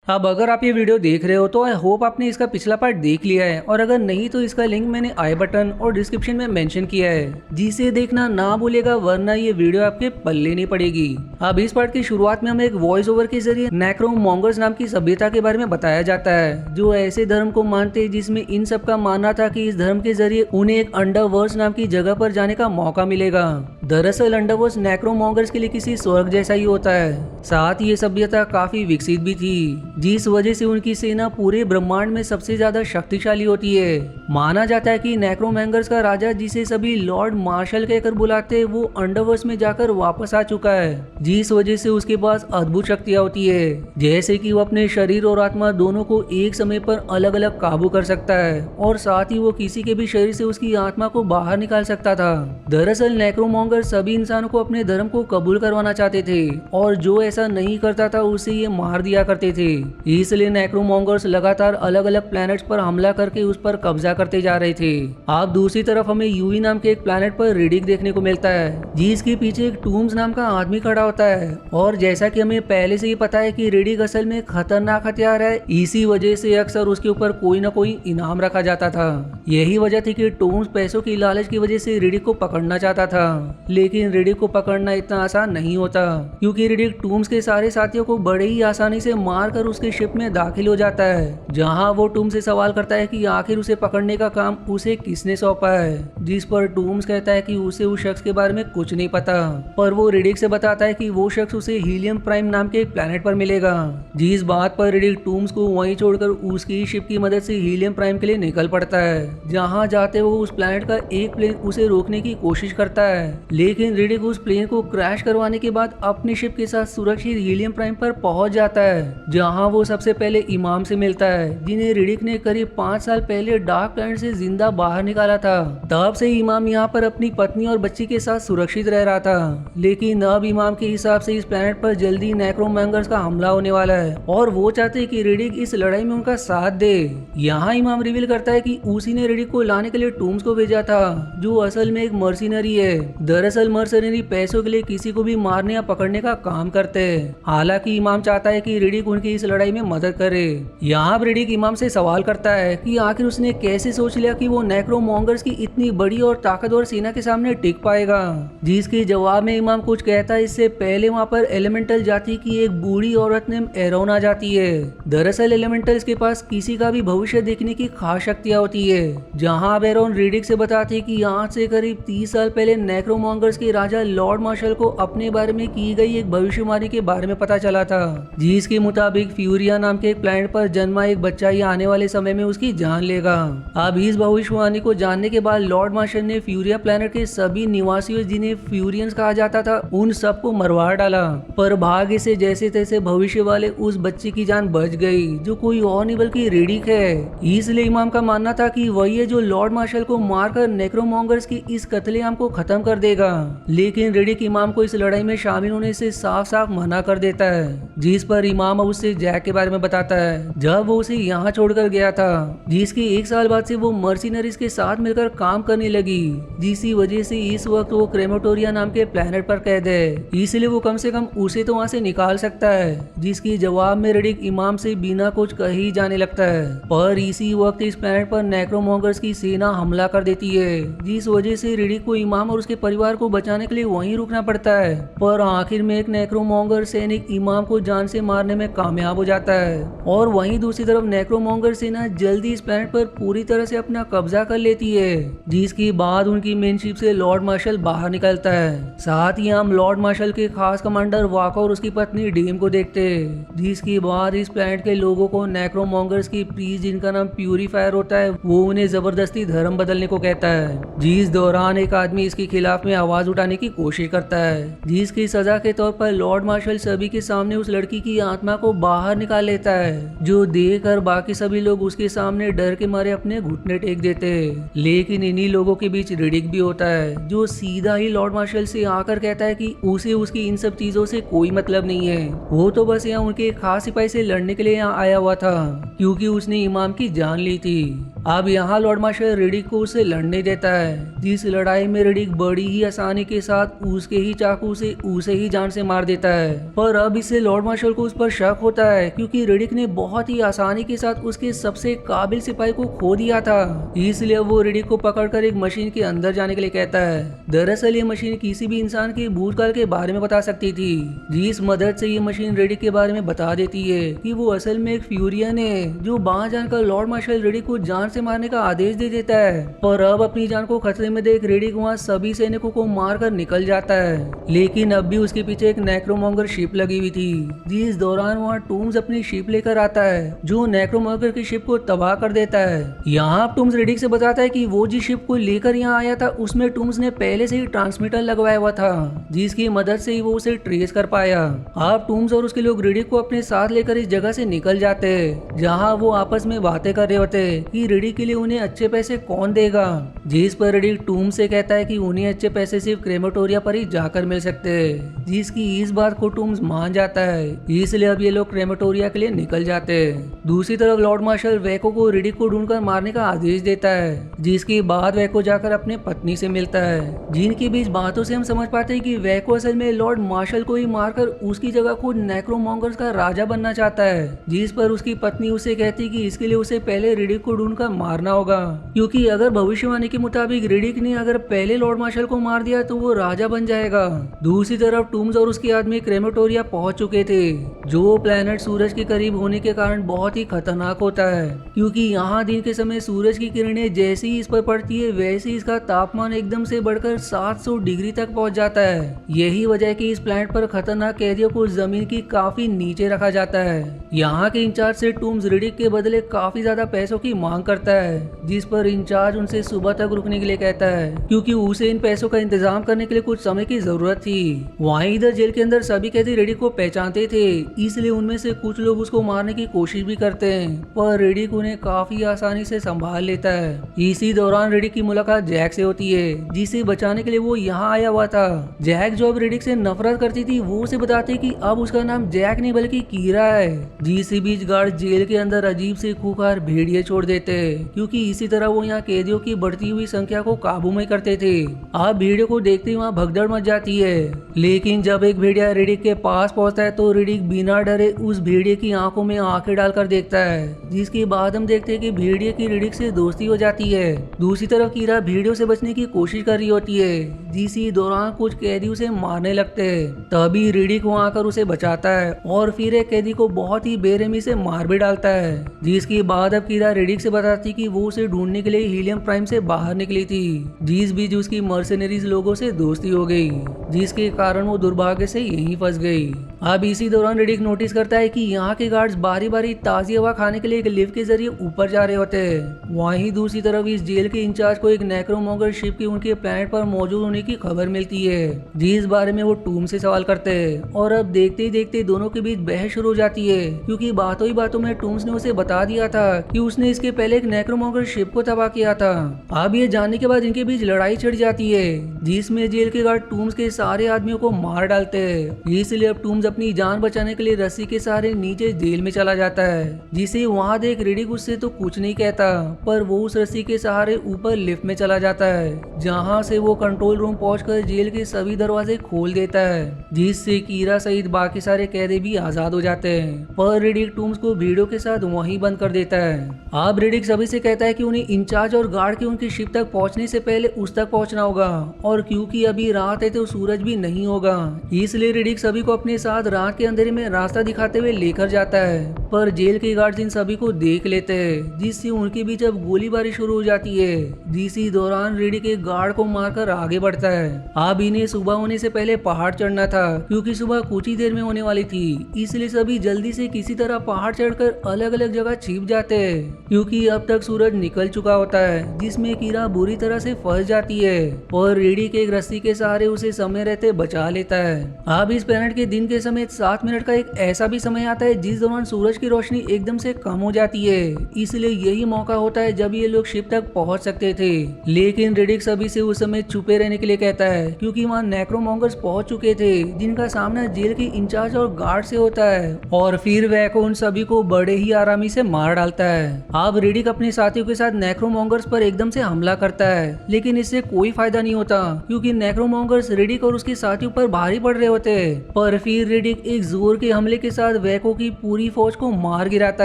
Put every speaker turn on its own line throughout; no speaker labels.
अब अगर आप ये वीडियो देख रहे हो तो आई होप आपने इसका पिछला पार्ट देख लिया है, और अगर नहीं तो इसका लिंक मैंने आई बटन और डिस्क्रिप्शन में मेंशन किया है, जिसे देखना ना भूलेगा, वरना ये वीडियो आपके पल्ले नहीं पड़ेगी। अब इस पार्ट की शुरुआत में हमें एक वॉइस ओवर के जरिए नेक्रोमोंगर्स नाम की सभ्यता के बारे में बताया जाता है, जो ऐसे धर्म को मानते जिसमें इन सब का मानना था कि इस धर्म के जरिए उन्हें एक अंडरवर्ल्ड नाम की जगह पर जाने का मौका मिलेगा। दरअसल अंडरवर्ल्ड नेक्रोमोंगर्स के लिए किसी स्वर्ग जैसा ही होता है। साथ ही ये सभ्यता काफी विकसित भी थी, जिस वजह से उनकी सेना पूरे ब्रह्मांड में सबसे ज्यादा शक्तिशाली होती है। माना जाता है कि नेक्रोमोंगर्स का राजा, जिसे सभी लॉर्ड मार्शल कहकर बुलाते, वो अंडरवर्ल्ड में जाकर वापस आ चुका है, जिस वजह से उसके पास अद्भुत शक्तियां होती है, जैसे कि वो अपने शरीर और आत्मा दोनों को एक समय पर अलग अलग काबू कर सकता है, और साथ ही वो किसी के भी शरीर से उसकी आत्मा को बाहर निकाल सकता था। दरअसल नेक्रोमोंगर सभी इंसानों को अपने धर्म को कबूल करवाना चाहते थे, और जो ऐसा नहीं करता था उसे ये मार दिया करते थे। इसलिए नेक्रोमोंगर्स लगातार अलग अलग प्लैनेट्स पर हमला करके उस पर कब्जा करते जा रहे थे। अब दूसरी तरफ हमें यूई नाम के एक प्लैनेट पर रिडिक देखने को मिलता है, जिसके पीछे एक टूम्स नाम का आदमी खड़ा होता है, और जैसा कि हमें पहले से ही पता है कि रिडिक असल में खतरनाक हथियार है, इसी वजह से अक्सर उसके ऊपर कोई ना कोई इनाम रखा जाता था। यही वजह थी कि टूम्स पैसों की लालच की वजह से रिडिक को पकड़ना चाहता था, लेकिन रिडिक को पकड़ना इतना आसान नहीं होता, क्योंकि रिडिक टूम्स के सारे साथियों को बड़े ही आसानी से मारकर उसके शिप में दाखिल हो जाता है, जहां वो टूम्स से सवाल करता है कि आखिर उसे पकड़ने का काम उसे किसने सौंपा है, जिस पर टूम्स कहता है कि उसे उस शख्स के बारे में कुछ नहीं पता, पर वो रिडिक से बताता है कि वो शख्स उसे हीलियम प्राइम नाम के एक प्लैनेट पर मिलेगा। जिस बात पर रिडिक टूम्स को वहीं छोड़कर उसकी शिप की मदद से हीलियम प्राइम के लिए निकल पड़ता है। जहां जाते वो उस प्लैनेट का एक प्लेन उसे रोकने की कोशिश करता है, लेकिन रिडिक उस प्लेन को क्रैश करवाने के बाद अपनी शिप के साथ सुरक्षित हीलियम प्राइम पर पहुंच जाता है, जहां वो सबसे पहले इमाम से मिलता है, जिन्हें रिडिक ने करीब 5 साल पहले डार्क प्लैनेट से जिंदा बाहर निकाला था। तब से इमाम यहाँ पर अपनी पत्नी और बच्ची के साथ सुरक्षित रह रहा था, लेकिन अब इमाम के हिसाब से इस प्लैनेट पर जल्दी नेक्रोमोंगर्स का हमला होने वाला है, और वो चाहते कि रिडिक इस लड़ाई में उनका साथ दे। यहाँ इमाम रिवील करता है कि उसी ने रिडिक को लाने के लिए टूम्स को भेजा था, जो असल में एक मर्सिनरी है। दरअसल मर्सिनरी पैसों के लिए किसी को भी मारने या पकड़ने का काम करते हैं। हालांकि इमाम चाहता है कि रिडिक उनकी इस लड़ाई में मदद करे। यहाँ रिडिक इमाम से सवाल करता है कि आखिर उसने कैसे सोच लिया कि वो नेक्रोमोंगर्स की इतनी बड़ी और ताकतवर सेना के सामने टिक पाएगा, जिसके जवाब में इमाम कुछ कहता है इससे पहले वहाँ पर एलिमेंटल जाति की एक बूढ़ी औरत नेम एरोन आ जाती है। दरअसल एलिमेंटल्स के पास किसी का भी भविष्य देखने की खास शक्तियाँ होती है। जहाँ अब एरोन रिडिक से बताती है कि आज से करीब 30 साल पहले नेक्रोमोंगर्स के राजा लॉर्ड मार्शल को अपने बारे में की गई एक भविष्यवाणी के बारे में पता चला था, जिसके मुताबिक फ्यूरिया नाम के एक प्लैनेट पर जन्मा एक बच्चा ही आने वाले समय में उसकी जान लेगा। अब इस भविष्यवाणी को जानने के बाद लॉर्ड मार्शल ने फ्यूरिया प्लैनेट के सभी निवासियों, जिन्हें फ्यूरियंस कहा जाता था, उन सबको मरवा डाला, पर भाग्य से जैसे तैसे भविष्य वाले उस बच्चे की जान बच गई, जो कोई और नहीं बल्कि रिडिक है। इसलिए इमाम का मानना था कि वही है जो लॉर्ड मार्शल को मारकर नेक्रोमोंगर्स की इस कत्लेआम को खत्म कर देगा। लेकिन रिडिक इमाम को इस लड़ाई में शामिल होने से साफ साफ मना कर देता है, जिस पर इमाम उससे जैक के बारे में बताता है, जब वो उसे यहाँ छोड़कर गया था, जिसके 1 साल बाद से वो मर्सिनरीज के साथ मिलकर काम करने लगी, जिसकी वजह से इस वक्त वो क्रेमेटोरिया नाम के प्लैनेट पर कैद है, इसलिए वो कम से कम उसे तो वहाँ से निकाल सकता है। जिसके जवाब में रिडिक इमाम से बिना कुछ कही जाने लगता है, पर इसी वक्त इस प्लैनेट पर नेक्रोमोंगर्स की सेना हमला कर देती है, जिस वजह से रिडिक को इमाम और उसके परिवार को बचाने के लिए वहीं रुकना पड़ता है। पर आखिर में एक नेक्रोमोंगर सैनिक इमाम को जान से मारने में कामयाब हो जाता है, और वहीं दूसरी तरफ नेक्रोमोंगर सेना जल्दी इस प्लैनेट पर पूरी तरह से अपना कब्जा कर लेती है, जिसके बाद उनकी मेन शिप से लॉर्ड मार्शल बाहर निकलता है। साथ ही हम लॉर्ड मार्शल के खास कमांडर वाका और उसकी पत्नी डीम को देखते हैं, जिसके बाद इस प्लैनेट के लोगों को नेक्रोमोंगर्स की प्रीस्ट, जिनका नाम प्यूरीफायर होता है, वो उन्हें जबरदस्ती धर्म बदलने को कहता है, जिस दौरान एक आदमी इसके खिलाफ में आवाज उठाने की कोशिश करता है, जिसकी सजा के तौर पर लॉर्ड मार्शल सभी के सामने उस लड़की की आत्मा को बाहर निकाल लेता है, जो देखकर बाकी सभी लोग उसके सामने डर के मारे अपने घुटने टेक देते हैं। लेकिन इन्हीं लोगों के बीच रिडिक भी होता है, जो सीधा ही लॉर्ड मार्शल से आकर कहता है कि उसे उसकी इन सब चीजों से कोई मतलब नहीं है, वो तो बस यहाँ उनके खास सिपाही से लड़ने के लिए यहाँ आया हुआ था, क्योंकि उसने इमाम की जान ली थी। अब यहाँ लॉर्ड मार्शल रिडिक को उससे लड़ने देता है, जिस लड़ाई में रिडिक बड़ी ही आसानी के साथ उसके ही चाकू से उसे ही जान से मार देता है। पर अब इससे लॉर्ड मार्शल को उस पर शक होता है क्योंकि रिडिक ने बहुत ही आसानी के साथ उसके सबसे काबिल सिपाही को खो दिया था। इसलिए वो रिडिक को पकड़कर एक मशीन के अंदर जाने के लिए कहता है। दरअसल ये मशीन किसी भी इंसान के भूतकाल के बारे में बता सकती थी, जिस मदद से ये मशीन रिडिक के बारे में बता देती है कि वो असल में एक फ्यूरियन है जो वहां जानकर लॉर्ड मार्शल रिडिक को जान से मारने का आदेश दे देता है। पर अब अपनी जान को खतरे में देख रिडिक वहाँ सभी सैनिकों को मारकर निकल जाता है, लेकिन अब भी उसके पीछे एक नेक्रोमोंगर शिप लगी हुई थी। जिस दौरान वहाँ टूम्स अपनी शिप लेकर आता है जो नेक्रोमोंगर की शिप को तबाह कर देता है। यहाँ टूम्स रिडिक से बताता है कि वो जिस शिप को लेकर यहाँ आया था उसमें टूम्स ने पहले से ही ट्रांसमीटर लगवाया हुआ था, जिसकी मदद से ही वो उसे ट्रेस कर पाया। अब टूम्स और उसके लोग रिडिक को अपने साथ लेकर इस जगह से निकल जाते हैं, जहाँ वो आपस में बातें कर रहे होते कि रिडिक के लिए उन्हें अच्छे पैसे कौन देगा। जिस पर रिडिक टूम्स से कहता है कि उन्हें अच्छे पैसे सिर्फ क्रेमेटोरिया पर ही जाकर मिल सकते हैं, जिसकी इस बात को टूम्स मान जाता है। इसलिए अब ये लोग क्रेमेटोरिया के लिए निकल जाते हैं। दूसरी तरफ लॉर्ड मार्शल वैको को रिडिक को ढूंढकर मारने का आदेश देता है, जिसके बाद वैको जाकर अपने पत्नी से मिलता है। जिनके बीच बातों से हम समझ पाते हैं कि वैको असल में लॉर्ड मार्शल को ही मारकर उसकी जगह खुद नेक्रोमोंगर्स का राजा बनना चाहता है। जिस पर उसकी पत्नी उसे कहती कि इसके लिए उसे पहले रिडिक को ढूंढकर मारना होगा, क्योंकि अगर भविष्यवाणी के मुताबिक रिडिक ने अगर पहले लॉर्ड मार्शल को मार दिया तो वो राजा बन जाएगा। दूसरी तरफ टूम्स और उसके आदमी क्रेमेटोरिया पहुंच चुके थे, जो प्लेनेट सूरज के करीब होने के कारण बहुत ही खतरनाक होता है, क्योंकि यहाँ दिन के समय सूरज की किरणें जैसे ही इस पर पड़ती है वैसे ही इसका तापमान एकदम से बढ़कर 700 डिग्री तक पहुंच जाता है। यही वजह है कि इस प्लेनेट पर खतरनाक कैदियों को जमीन की काफी नीचे रखा जाता है। यहाँ के इंचार्ज से टूम्स रिडिक के बदले काफी ज्यादा पैसों की मांग करता है, जिस पर इंचार्ज उनसे सुबह तक रुकने के लिए कहता है, क्योंकि उसे इन पैसों का इंतजाम करने के लिए कुछ समय की जरूरत थी। वहीं इधर जेल के अंदर सभी कैदी रिडिक को पहचानते थे, इसलिए उनमें से कुछ लोग उसको मारने की कोशिश भी करते हैं, पर रिडिक उन्हें काफी आसानी से संभाल लेता है। इसी दौरान रिडिक की मुलाकात जैक से होती है, जिसे बचाने के लिए वो यहाँ आया हुआ था। जैक जो अब रिडिक से नफरत करती थी वो उसे बताती कि अब उसका नाम जैक नहीं बल्कि कीरा है। जिस बीच गार्ड जेल के अंदर अजीब से खूंखार भेड़िए छोड़ देते, क्योंकि इसी तरह वो यहाँ कैदियों की बढ़ती हुई संख्या को काबू में करते थे। आप भेड़ियों को देखते ही वहाँ भगदड़ मच जाती है, लेकिन जब एक भेड़िया रिडिक के पास पहुंचता है तो रिडिक बिना डरे उस भेड़िए की आंखों में आंखें डालकर देखता है, जिसके बाद हम देखते हैं कि भेड़िए की रिडिक से दोस्ती हो जाती है। दूसरी तरफ कीरा भेड़ियों से बचने की कोशिश कर रही होती है, जिसी दौरान कुछ कैदी उसे मारने लगते हैं। तभी रिडिक वहाँ आकर उसे बचाता है और फिर एक कैदी को बहुत ही बेरहमी से मार भी डालता है। जिसके बाद अब कीरा रिडिक से बताती कि वो उसे ढूंढने के लिए हीलियम प्राइम से बाहर निकली थी। जिस बीच उसकी मर्सनरीज लोगों से दोस्ती हो गई, जिसके कारण वो दुर्भाग्य से यहीं फंस गई। अब इसी दौरान रिडिक नोटिस करता है कि यहाँ के गार्ड्स बारी बारी ताजी हवा खाने के लिए एक लिफ्ट के जरिए ऊपर जा रहे होते हैं। वहीं दूसरी तरफ इस जेल के इंचार्ज को एक नेक्रोमोंगर शिप की उनके प्लेनेट पर मौजूद होने की खबर मिलती है, जिस बारे में वो टूम से सवाल करते हैं। और अब देखते ही देखते दोनों के बीच बहस शुरू हो जाती है, क्योंकि बातों ही बातों में टूम्स ने उसे बता दिया था कि उसने इसके पहले एक नेक्रोमोंगर शिप को तबाह किया था। अब ये जानने के बाद इनके बीच लड़ाई छिड़ जाती है, जिसमें जेल के गार्ड टूम्स के सारे आदमियों को मार डालते हैं। इसलिए अब टूम्स अपनी जान बचाने के लिए रस्सी के सहारे नीचे जेल में चला जाता है, जिसे वहाँ देख रिडिक उससे तो कुछ नहीं कहता, पर वो उस रस्सी के सहारे ऊपर लिफ्ट में चला जाता है, जहाँ से वो कंट्रोल रूम पहुंचकर जेल के सभी दरवाजे खोल देता है, जिससे कीरा सहित बाकी सारे कैदी भी आजाद हो जाते हैं। पर रिडिक टूम्स को भीड़ों के साथ वहीं बंद कर देता है। अब रिडिक सभी से कहता है कि उन्हें इंचार्ज और गार्ड के उनकी शिप तक पहुंचने से पहले उस तक पहुंचना होगा, और क्योंकि अभी रात है तो सूरज भी नहीं होगा, इसलिए रिडिक सभी को अपने साथ रात के अंधेरे में रास्ता दिखाते हुए लेकर जाता है। पर जेल के गार्ड्स इन सभी को देख लेते हैं, जिससे उनके बीच अब गोलीबारी शुरू हो जाती है। इसी दौरान रिडिक एक गार्ड को मारकर आगे बढ़ता है। अब इन्हें सुबह होने से पहले पहाड़ चढ़ना था, क्योंकि सुबह कुछ ही देर में होने वाली थी, इसलिए सभी जल्दी से किसी तरह पहाड़ चढ़कर अलग अलग जगह छिप जाते हैं, क्योंकि अब तक सूरज निकल चुका होता है, जिसमें कीरा बुरी तरह से फंस जाती है। और रिडिक एक रस्सी के सहारे उसे समय रहते बचा लेता है। अब इस प्लेनेट के दिन के समय समेत 7 मिनट का एक ऐसा भी समय आता है जिस दौरान सूरज की रोशनी एकदम से कम हो जाती है। इसलिए यही मौका होता है जब ये लोग शिप तक पहुंच सकते थे। लेकिन रेडिक सभी से उस समय छुपे रहने के लिए कहता है क्योंकि वहाँ नेक्रोमोंगर्स पहुंच चुके थे जिनका सामना जेल के इंचार्ज और गार्ड से होता है और फिर वैको उन सभी को बड़े ही आरामी से मार डालता है। अब रेडिक अपने साथियों के साथ नेक्रोमोंगर्स पर एकदम से हमला करता है, लेकिन इससे कोई फायदा नहीं होता क्योंकि नेक्रोमोंगर्स रेडिक और उसके साथियों पर भारी पड़ रहे होते हैं। पर फिर रेडिक एक जोर के हमले के साथ वैको की पूरी फौज को मार गिराता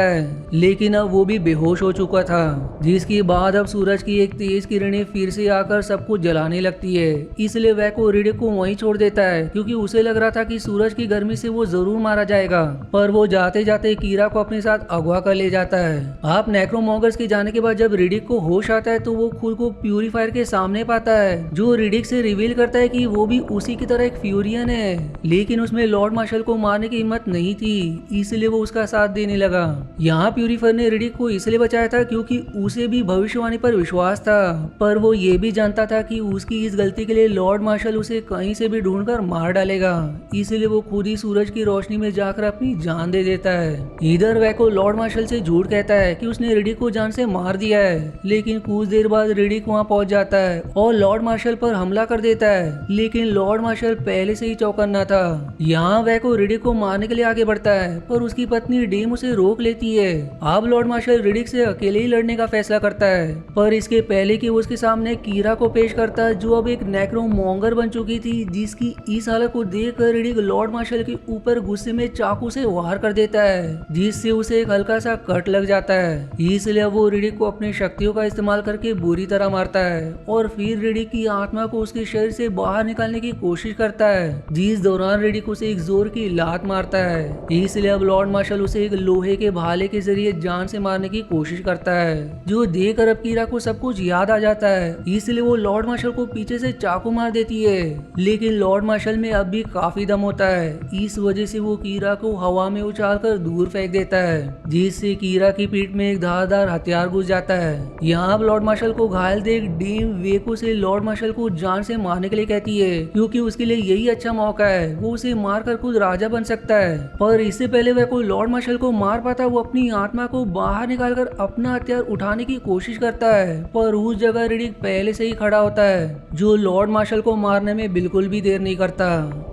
है, लेकिन अब वो भी बेहोश हो चुका था। जिसके बाद अब सूरज की एक तेज किरणें फिर से आकर सबको जलाने लगती है। इसलिए वैको रेडिक को वहीं छोड़ देता है क्योंकि उसे लग रहा था कि सूरज की गर्मी से वो जरूर मारा जाएगा। पर वो जाते जाते कीरा को अपने साथ अगवा कर ले जाता है। आप नेक्रोमोंगर्स के जाने के बाद जब रेडिक को होश आता है तो वो खुद को प्यूरीफायर के सामने पाता है जो रेडिक से रिवील करता है कि वो भी उसी की तरह एक फ्यूरियन है, लेकिन उसमें लॉर्ड मार्शल को मारने की हिम्मत नहीं थी, इसलिए वो उसका साथ देने लगा। यहाँ प्यूरीफायर ने रेडिक को इसलिए बचाया था क्योंकि उसे भी भविष्यवाणी पर विश्वास था, पर वो ये भी जानता था कि उसकी इस गलती के लिए लॉर्ड मार्शल उसे कहीं से भी ढूंढकर मार डालेगा। इसलिए वो खुद ही सूरज की रोशनी में जाकर अपनी जान दे देता है। इधर वैको लॉर्ड मार्शल से झूठ कहता है कि उसने रेडिक को जान से मार दिया है, लेकिन कुछ देर बाद रेडिक वहाँ पहुंच जाता है और लॉर्ड मार्शल पर हमला कर देता है। लेकिन लॉर्ड मार्शल पहले से ही चौकन्ना था। यहाँ वैको रेडिक को मारने के लिए आगे बढ़ता है, पर उसकी पत्नी डेम उसे रोक लेती है। अब लॉर्ड मार्शल रेडिक से अकेले ही लड़ने का फैसला करता है, पर इसके पहले कि वो उसके सामने कीरा को पेश करता है जो अब एक नेक्रोमोंगर बन चुकी थी, जिसकी इस हालत को देखकर रेडिक लॉर्ड मार्शल के ऊपर गुस्से में चाकू से वार कर देता है, जिससे उसे एक हल्का सा कट लग जाता है। इसलिए वो रेडिक को अपनी शक्तियों का इस्तेमाल करके बुरी तरह मारता है और फिर रेडिक की आत्मा को उसके शरीर से बाहर निकालने की कोशिश करता है, जिस दौरान रेडिक उसे एक जोर की लात मारता है। इसलिए अब लॉर्ड मार्शल उसे एक लोहे के भाले के जरिए जान से मारने की कोशिश करता है, जो देखकर अब कीरा को सब कुछ याद आ जाता है। इसलिए वो लॉर्ड मार्शल को पीछे से चाकू मार देती है, लेकिन लॉर्ड मार्शल में अब भी काफी दम होता है। इस वजह से वो कीरा को हवा में उछालकर दूर फेंक देता है, जिससे कीरा की पीठ में एक धारदार हथियार घुस जाता है। यहाँ अब लॉर्ड मार्शल को घायल देख डेम वेको से लॉर्ड मार्शल को जान से मारने के लिए कहती है क्योंकि उसके लिए यही अच्छा मौका है, वो उसे मारकर खुद राजा बन सकता है। पर इससे पहले वेको लॉर्ड मार्शल को मार पाता वो अपनी आत्मा को बाहर निकालकर अपना हथियार उठाने की कोशिश करता है, पर उस जगह रेडिक पहले से ही खड़ा होता है जो लॉर्ड मार्शल को मारने में बिल्कुल भी देर नहीं करता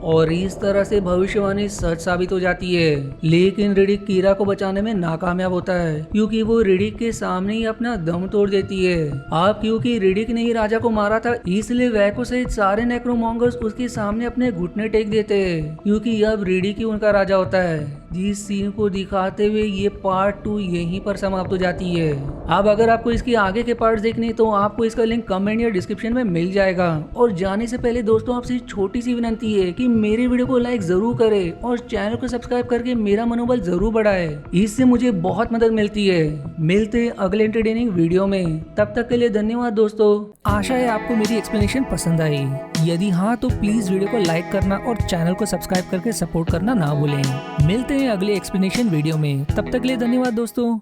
और इस तरह से भविष्यवाणी सच साबित हो जाती है। लेकिन रेडिक कीरा को बचाने में नाकामयाब होता है क्योंकि वो रेडिक के सामने ही अपना दम तोड़ देती है। अब क्योंकि रेडिक ने ही राजा को मारा था, इसलिए वैको सहित सारे नेक्रोमोंगर्स उसके सामने अपने घुटने टेक देते हैं क्योंकि अब रेडिक ही उनका राजा होता है। जिस सीन को दिखाते हुए ये पार्ट 2 यहीं पर समाप्त हो जाती है। अब अगर आपको इसके आगे के पार्ट्स देखने तो आपको इसका लिंक कमेंट या डिस्क्रिप्शन में मिल जाएगा। और जाने से पहले दोस्तों आपसे छोटी सी विनती है कि मेरी वीडियो को लाइक जरूर करें और चैनल को सब्सक्राइब करके मेरा मनोबल जरूर बढ़ाए, इससे मुझे बहुत मदद मिलती है। मिलते अगले एंटरटेनिंग वीडियो में, तब तक के लिए धन्यवाद दोस्तों। आशा है आपको मेरी एक्सप्लेनेशन पसंद आई। यदि हाँ तो प्लीज वीडियो को लाइक करना और चैनल को सब्सक्राइब करके सपोर्ट करना ना भूलें। मिलते हैं अगले एक्सप्लेनेशन वीडियो में, तब तक के लिए धन्यवाद दोस्तों।